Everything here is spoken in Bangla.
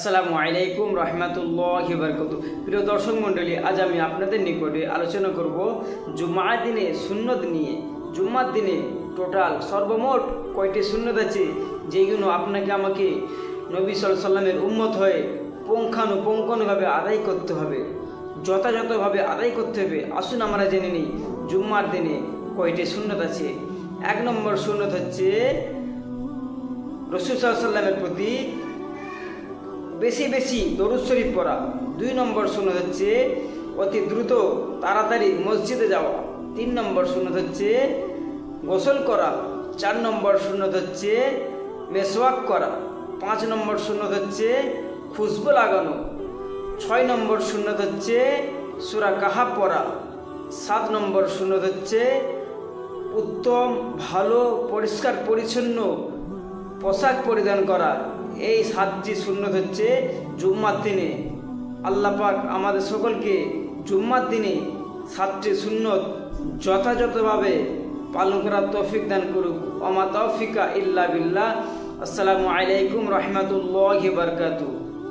আসসালামু আলাইকুম রহমতুল্লাহি বারাকাতুহু। প্রিয় দর্শক মণ্ডলী, আজ আমি আপনাদের নিকটে আলোচনা করব জুমার দিনে সুন্নত নিয়ে। জুম্মার দিনে টোটাল সর্বমোট কয়টি সুন্নত আছে যেগুলো আপনাকে আমাকে নবী সাল্লাল্লাহু আলাইহি সাল্লামের উম্মত হয়ে পুঙ্খানুপুঙ্খভাবে আদায় করতে হবে, যথাযথভাবে আদায় করতে হবে। আসুন আমরা জেনে নিই জুম্মার দিনে কয়টি সুন্নত আছে। 1 নম্বর সুন্নত হচ্ছে রাসূল সাল্লাল্লাহু আলাইহি সাল্লামের প্রতি বেশি বেশি দরুদ শরীফ পড়া। 2 নম্বর সুন্নত হচ্ছে অতি দ্রুত তাড়াতাড়ি মসজিদে যাওয়া। 3 নম্বর সুন্নত হচ্ছে গোসল করা। 4 নম্বর সুন্নত হচ্ছে মেসওয়াক করা। 5 নম্বর সুন্নত হচ্ছে খুশবু লাগানো। 6 নম্বর সুন্নত হচ্ছে সূরা কাহাফ পড়া। 7 নম্বর সুন্নত হচ্ছে উত্তম ভালো পরিষ্কার পরিচ্ছন্ন পোশাক পরিধান করা। এই 7টি সুন্নত হচ্ছে জুম্মার দিনে। আল্লাহ পাক আমাদের সকলকে জুম্মার দিনে 7টি সুন্নত যথাযথভাবে পালন করার তৌফিক দান করুক। ওয়া মা তাওফিকা ইল্লা বিল্লাহ। আসসালামু আলাইকুম রহমতুল্লাহি বারাকাতুহু।